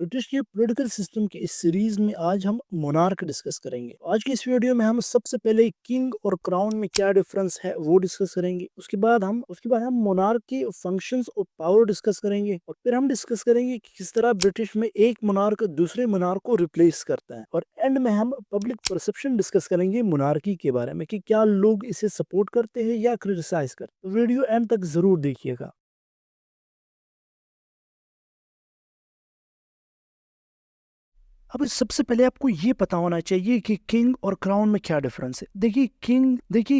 British के political system के इस सीरीज में आज हम मोनार्क डिस्कस करेंगे। आज की इस वीडियो में हम सबसे पहले किंग और क्राउन में क्या डिफरेंस है वो डिस्कस करेंगे। उसके बाद हम मोनार्क के फंक्शंस और पावर डिस्कस करेंगे और फिर हम डिस्कस करेंगे कि किस तरह ब्रिटिश में एक मोनार्क दूसरे मोनार्क को रिप्लेस करता है। और एंड में हम पब्लिक परसेप्शन डिस्कस करेंगे मोनार्की के बारे में कि क्या लोग इसे सपोर्ट करते हैं या क्रिटिसाइज करते हैं। तो वीडियो एंड तक जरूर देखिएगा। अब सबसे पहले आपको ये पता होना चाहिए कि किंग और क्राउन में क्या डिफरेंस है। देखिए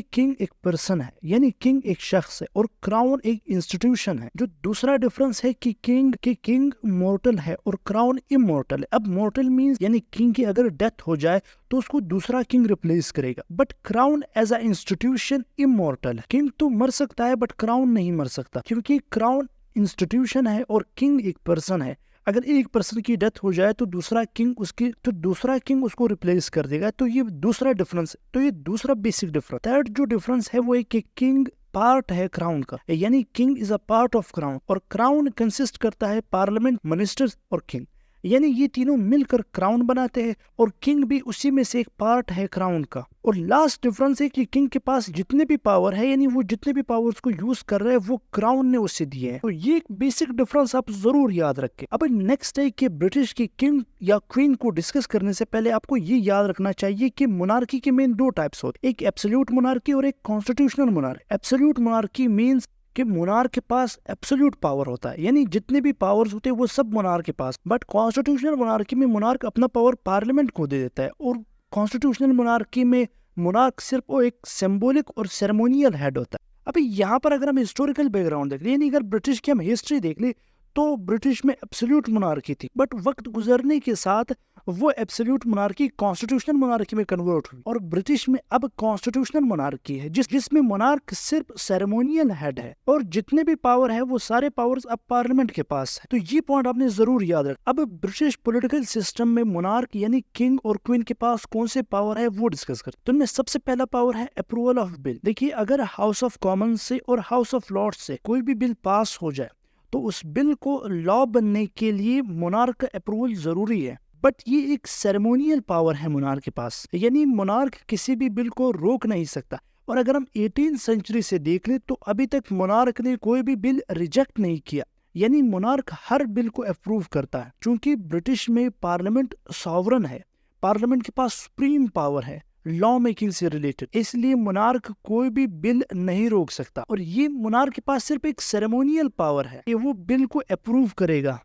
किंग एक पर्सन है, यानी किंग एक शख्स है और क्राउन एक इंस्टीट्यूशन है। जो दूसरा डिफरेंस है कि किंग मॉर्टल है और क्राउन इमॉर्टल है। अब मॉर्टल मींस यानी किंग की अगर डेथ हो जाए तो उसको दूसरा किंग रिप्लेस करेगा, but crown as a institution immortal है। किंग तो मर सकता है बट क्राउन नहीं मर सकता, क्योंकि क्राउन इंस्टीट्यूशन है और किंग एक पर्सन है। अगर एक पर्सन की डेथ हो जाए तो दूसरा किंग उसको रिप्लेस कर देगा। तो ये दूसरा डिफरेंस, तो ये दूसरा बेसिक डिफरेंस। थर्ड जो डिफरेंस है वो है कि किंग पार्ट है क्राउन का, यानी king is a part of crown और क्राउन कंसिस्ट करता है पार्लियामेंट, मिनिस्टर्स और किंग, यानी ये तीनों मिलकर क्राउन बनाते हैं और किंग भी उसी में से एक पार्ट है क्राउन का। और लास्ट डिफरेंस है कि किंग के पास जितने भी पावर है, यानी वो जितने भी पावर्स को यूज कर रहे हैं वो क्राउन ने उससे दिए हैं। तो ये एक बेसिक डिफरेंस आप जरूर याद रखें। अब नेक्स्ट है कि ब्रिटिश की किंग या क्वीन को डिस्कस करने से पहले आपको ये याद रखना चाहिए कि मोनार्की के मेन दो टाइप्स होते हैं, एक एब्सोल्यूट मोनार्की और एक constitutional monarchy. Absolute monarchy means कि मोनार्क के पास एब्सोल्यूट पावर होता है, यानी जितने भी पावर्स होते हैं वो सब मोनार्क के पास। बट कॉन्स्टिट्यूशनल मोनार्की में मोनार्क अपना पावर पार्लियामेंट को दे देता है और कॉन्स्टिट्यूशनल मोनार्की में मोनार्क सिर्फ वो एक सिंबॉलिक और सेरेमोनियल हेड होता है। अभी यहाँ पर अगर हम हिस्टोरिकल बैकग्राउंड देख ले, यानी अगर ब्रिटिश की हम हिस्ट्री देख ले, तो ब्रिटिश में एब्सोल्यूट मोनार्की थी, बट वक्त गुजरने के साथ वो एब्सोल्यूट मोनार्की कॉन्स्टिट्यूशनल मोनार्की में कन्वर्ट हुई और ब्रिटिश में अब कॉन्स्टिट्यूशनल मोनार्की है, जिसमें मोनार्क सिर्फ सेरेमोनियल हेड है और जितने भी पावर है वो सारे पावर्स अब पार्लियामेंट के पास है। तो ये पॉइंट आपने जरूर याद रखा। अब ब्रिटिश पॉलिटिकल सिस्टम में मोनार्क यानी किंग और क्वीन के पास कौन से पावर है वो डिस्कस करते हैं। तो इनमें सबसे पहला पावर है अप्रूवल ऑफ बिल। देखिए, अगर हाउस ऑफ कॉमन से और हाउस ऑफ लॉर्ड्स से कोई भी बिल पास हो जाए तो उस बिल को लॉ बनने के लिए मोनार्क का अप्रूवल जरूरी है, बट ये एक सेरेमोनियल पावर है मोनार्क के पास, यानी मोनार्क किसी भी बिल को रोक नहीं सकता। और अगर हम 18वीं सेंचुरी से देख ले तो अभी तक मोनार्क ने कोई भी बिल रिजेक्ट नहीं किया, यानी मोनार्क हर बिल को अप्रूव करता है। क्योंकि ब्रिटिश में पार्लियामेंट सॉवरन है, पार्लियामेंट के पास सुप्रीम पावर है लॉ मेकिंग से रिलेटेड, इसलिए मोनार्क कोई भी बिल नहीं रोक सकता। और ये मोनार्क के पास सिर्फ एक सेरेमोनियल पावर है कि वो बिल को अप्रूव करेगा।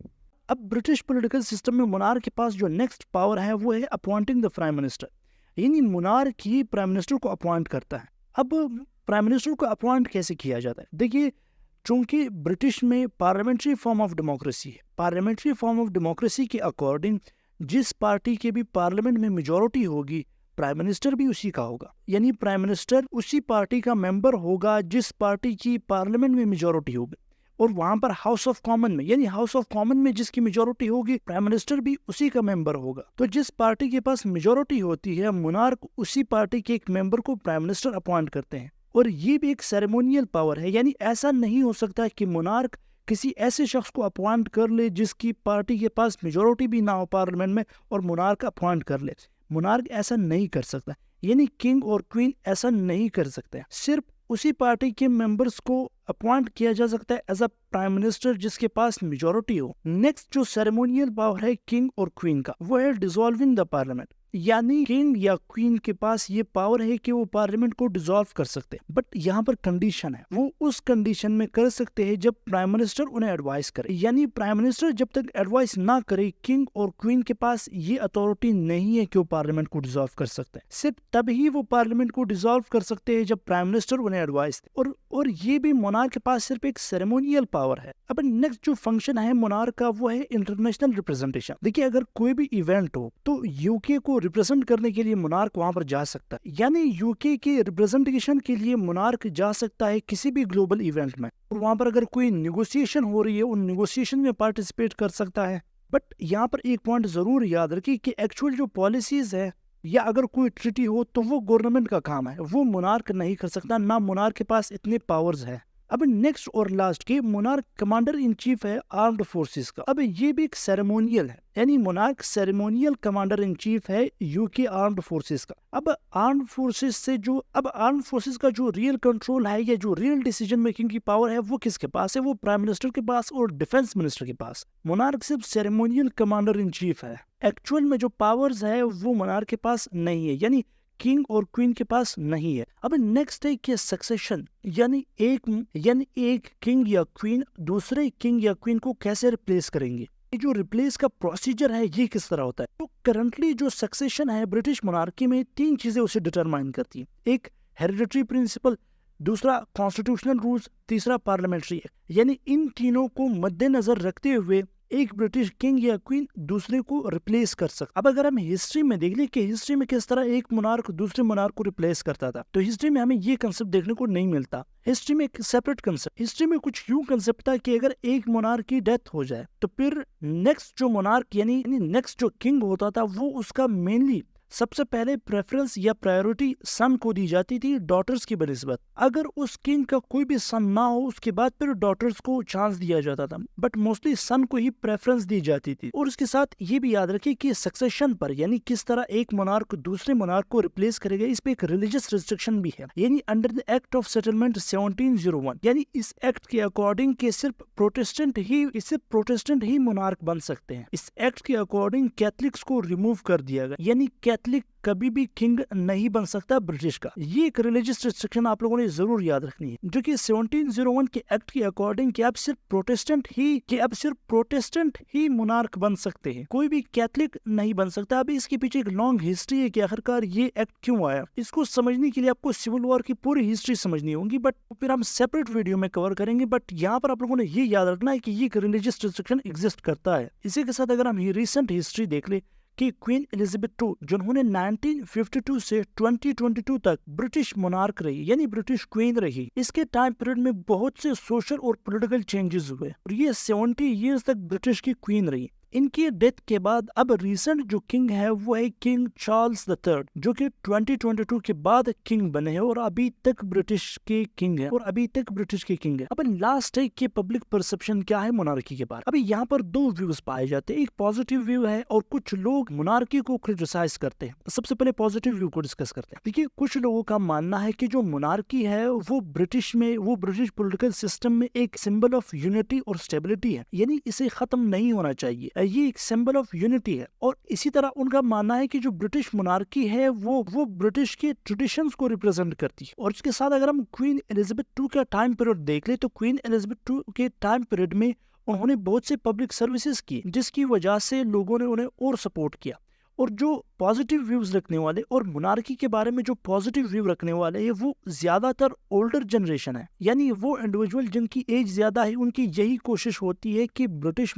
अब ब्रिटिश पॉलिटिकल सिस्टम में मोनार्क के पास जो नेक्स्ट पावर है वो है अपॉइंटिंग द प्राइम मिनिस्टर, यानी मोनार्क ही प्राइम मिनिस्टर को अपॉइंट करता है। अब प्राइम मिनिस्टर को अपॉइंट कैसे किया जाता है? देखिए, चूंकि ब्रिटिश में पार्लियामेंट्री फॉर्म ऑफ डेमोक्रेसी है, पार्लियामेंट्री फॉर्म ऑफ डेमोक्रेसी के अकॉर्डिंग जिस पार्टी के भी पार्लियामेंट में मेजोरिटी होगी प्राइम मिनिस्टर भी उसी का होगा, यानी प्राइम मिनिस्टर उसी पार्टी का मेंबर होगा जिस पार्टी की पार्लियामेंट में मेजोरिटी होगी। और वहां पर हाउस ऑफ कॉमन में, यानी हाउस ऑफ कॉमन में जिसकी मेजोरिटी होगी प्राइम मिनिस्टर भी उसी का मेंबर होगा। तो जिस पार्टी के पास मेजोरिटी होती है, मोनार्क उसी पार्टी के एक मेंबर को प्राइम मिनिस्टर अपॉइंट करते हैं। और ये भी एक सेरेमोनियल पावर है, यानी ऐसा नहीं हो सकता कि मोनार्क किसी ऐसे शख्स को अपॉइंट कर ले जिसकी पार्टी के पास मेजोरिटी भी ना हो पार्लियामेंट में और मोनार्क अपॉइंट कर ले। मोनार्क ऐसा नहीं कर सकता, यानी किंग और क्वीन ऐसा नहीं कर सकते। सिर्फ उसी पार्टी के मेंबर्स को अपॉइंट किया जा सकता है एज अ प्राइम मिनिस्टर जिसके पास मेजोरिटी हो। नेक्स्ट जो सेरेमोनियल पावर है किंग और क्वीन का वो है डिसॉल्विंग द पार्लियामेंट, यानी किंग या क्वीन के पास ये पावर है कि वो पार्लियामेंट को डिसॉल्व कर सकते हैं, बट यहाँ पर कंडीशन है, वो उस कंडीशन में कर सकते हैं जब प्राइम मिनिस्टर उन्हें एडवाइस करे। यानी प्राइम मिनिस्टर जब तक एडवाइस ना करे, किंग और क्वीन के पास ये अथॉरिटी नहीं है कि वो पार्लियामेंट को डिसॉल्व कर सकते हैं। सिर्फ तभी वो पार्लियामेंट को डिसॉल्व कर सकते हैं जब प्राइम मिनिस्टर उन्हें एडवाइस। और ये भी मोनार्क के पास सिर्फ एक सेरेमोनियल पावर है। अब नेक्स्ट जो फंक्शन है मोनार्क का वो है इंटरनेशनल रिप्रेजेंटेशन। देखिए, अगर कोई भी इवेंट हो तो यूके को रिप्रेजेंट करने के लिए मोनार्क वहां पर जा सकता है, यानी यूके के रिप्रेजेंटेशन के लिए मोनार्क जा सकता है किसी भी ग्लोबल इवेंट में। और वहां पर अगर कोई निगोसिएशन हो रही है उन निगोसिएशन में पार्टिसिपेट कर सकता है। बट यहाँ पर एक पॉइंट जरूर याद रखिए कि एक्चुअल जो पॉलिसीज है या अगर कोई ट्रिटी हो तो वो गवर्नमेंट का काम है, वो मोनार्क नहीं कर सकता, ना मोनार्क के पास इतने पावर्स है। अब नेक्स्ट और लास्ट के मोनार्क कमांडर इन चीफ है आर्म्ड फोर्सेस का। अब ये भी एक सेरेमोनियल है, यानी monarch ceremonial commander in chief है यूके आर्म्ड फोर्सेस का। अब आर्म्ड फोर्सेस का जो रियल कंट्रोल है या जो रियल डिसीजन मेकिंग की पावर है वो किसके पास है? वो प्राइम मिनिस्टर के पास और डिफेंस मिनिस्टर के पास। मोनार्क सिर्फ सेरेमोनियल कमांडर इन चीफ है, एक्चुअल में जो पावर्स है वो मोनार्क के पास नहीं है, यानी किंग और क्वीन के पास नहीं है। अब नेक्स्ट है कि सक्सेशन, यानी एक किंग या क्वीन दूसरे किंग या क्वीन को कैसे रिप्लेस करेंगे। ये जो रिप्लेस का प्रोसीजर है ये किस तरह होता है? तो करंटली जो सक्सेशन है ब्रिटिश मोनार्की में 3 चीजें उसे डिटरमाइन करती है। एक हेरिडिटरी प्रिंसिपल, दूसरा कॉन्स्टिट्यूशनल रूल्स, तीसरा पार्लियामेंट्री एक्ट। यानी इन तीनों को मद्देनजर रखते हुए एक ब्रिटिश किंग या क्वीन दूसरे को रिप्लेस कर सकता। अब अगर हम हिस्ट्री में देख लें कि हिस्ट्री में किस तरह एक मोनार्क दूसरे मोनार्क को रिप्लेस करता था, तो हिस्ट्री में हमें ये कंसेप्ट देखने को नहीं मिलता। हिस्ट्री में एक सेपरेट कंसेप्ट, हिस्ट्री में कुछ यूं कंसेप्ट था कि अगर एक मोनार्क की डेथ हो जाए तो फिर नेक्स्ट जो मोनार्क यानी नेक्स्ट जो किंग होता था वो उसका मेनली सबसे पहले प्रेफरेंस या प्रायोरिटी सन को दी जाती थी डॉटर्स की बनिस्बत। अगर उस किंग का कोई भी सन ना हो उसके बाद फिर डॉटर्स को चांस दिया जाता था, बट मोस्टली सन को ही प्रेफरेंस दी जाती थी। और उसके साथ ये भी याद रखिए कि सक्सेशन पर यानी किस तरह एक मोनार्क दूसरे मोनार्क को रिप्लेस करेगा, इस पे एक रिलीजियस रिस्ट्रिक्शन भी है। यानी under the act of settlement 1701, यानी इस एक्ट के अकॉर्डिंग के सिर्फ प्रोटेस्टेंट ही मोनार्क बन सकते हैं। इस एक्ट के अकॉर्डिंग कैथलिक्स को रिमूव कर दिया गया, यानी कैथलिक कभी भी किंग नहीं बन सकता ब्रिटिश का। ये एक रिलीजियस रिस्ट्रिक्शन आप लोगों ने जरूर याद रखनी है, जो कि 1701 के एक्ट के अकॉर्डिंग कि आप सिर्फ प्रोटेस्टेंट ही मोनार्क बन सकते हैं, कोई भी कैथलिक नहीं बन सकता। अभी इसके पीछे एक लॉन्ग हिस्ट्री है कि आखिरकार ये एक्ट क्यों आया। इसको समझने के लिए आपको सिविल वॉर की पूरी हिस्ट्री समझनी होगी, बट फिर हम सेपरेट वीडियो में कवर करेंगे। बट यहाँ पर आप लोगों ने ये याद रखना है कि ये एक रिलीजियस रिस्ट्रिक्शन एग्जिस्ट करता है। इसी के साथ अगर हम रिसेंट हिस्ट्री देख ले कि क्वीन एलिजाबेथ II जिन्होंने 1952 से 2022 तक ब्रिटिश मोनार्क रही, यानी ब्रिटिश क्वीन रही, इसके टाइम पीरियड में बहुत से सोशल और पॉलिटिकल चेंजेस हुए और ये 70 इयर्स तक ब्रिटिश की क्वीन रही। इनकी डेथ के बाद अब रिसेंट जो किंग है वो है किंग चार्ल्स III, जो कि 2022 के बाद किंग बने हैं और अभी तक ब्रिटिश के किंग है। अब लास्ट है कि पब्लिक परसेप्शन क्या है मोनार्की के बारे। अभी यहाँ पर 2 व्यूज पाए जाते हैं, एक पॉजिटिव व्यू है और कुछ लोग मोनार्की को क्रिटिसाइज करते हैं। सबसे पहले पॉजिटिव व्यू को डिस्कस करते हैं। देखिए, कुछ लोगों का मानना है कि जो मोनार्की है वो ब्रिटिश पॉलिटिकल सिस्टम में एक सिंबल ऑफ यूनिटी और स्टेबिलिटी है, यानी इसे खत्म नहीं होना चाहिए, ये एक सिंबल ऑफ यूनिटी है। और इसी तरह उनका मानना है कि जो ब्रिटिश मोनार्की है वो ब्रिटिश के ट्रेडिशंस को रिप्रेजेंट करती है। और इसके साथ अगर हम क्वीन एलिजाबेथ II का टाइम पीरियड देख ले तो क्वीन एलिजाबेथ II के टाइम पीरियड में उन्होंने बहुत से पब्लिक सर्विसेज की, जिसकी वजह से लोगों ने उन्हें और सपोर्ट किया। और जो पॉजिटिव व्यूज रखने वाले और मोनार्की के बारे में जो पॉजिटिव व्यू रखने वाले हैं वो ज्यादातर ओल्डर जनरेशन है, यानी वो इंडिविजुअल जिनकी एज ज्यादा है, उनकी यही कोशिश होती है कि ब्रिटिश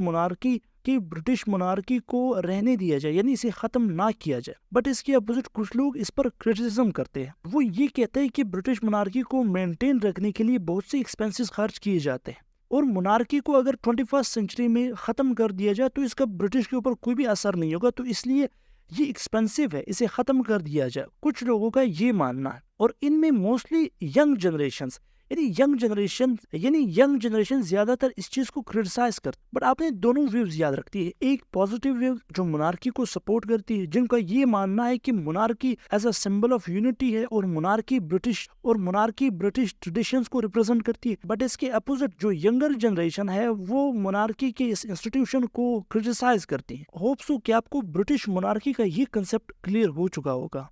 मोनार्की को रहने दिया जाए, यानी इसे खत्म ना किया जाए। बट इसके अपोजिट कुछ लोग इस पर क्रिटिसिज्म करते हैं। वो ये कहते हैं कि ब्रिटिश मोनार्की को मेंटेन रखने के लिए बहुत से एक्सपेंसेस खर्च किए जाते हैं और मोनार्की को अगर 21st सेंचुरी में खत्म कर दिया जाए तो इसका ब्रिटिश के ऊपर कोई भी असर नहीं होगा, तो इसलिए ये एक्सपेंसिव है, इसे खत्म कर दिया जाए। कुछ लोगों का ये मानना है और इनमें मोस्टली यंग जनरेशन ज्यादातर इस चीज को क्रिटिसाइज करती है। बट आपने दोनों व्यूज याद रखती है, एक पॉजिटिव व्यू जो मोनार्की को सपोर्ट करती है, जिनका ये मानना है कि monarchy as a symbol of unity है और मोनार्की ब्रिटिश ट्रेडिशंस को रिप्रेजेंट करती है। बट इसके अपोजिट जो यंगर जनरेशन है वो मोनार्की के इस इंस्टीट्यूशन को क्रिटिसाइज करती है। होप सो कि आपको ब्रिटिश मोनार्की का ये कंसेप्ट क्लियर हो चुका होगा।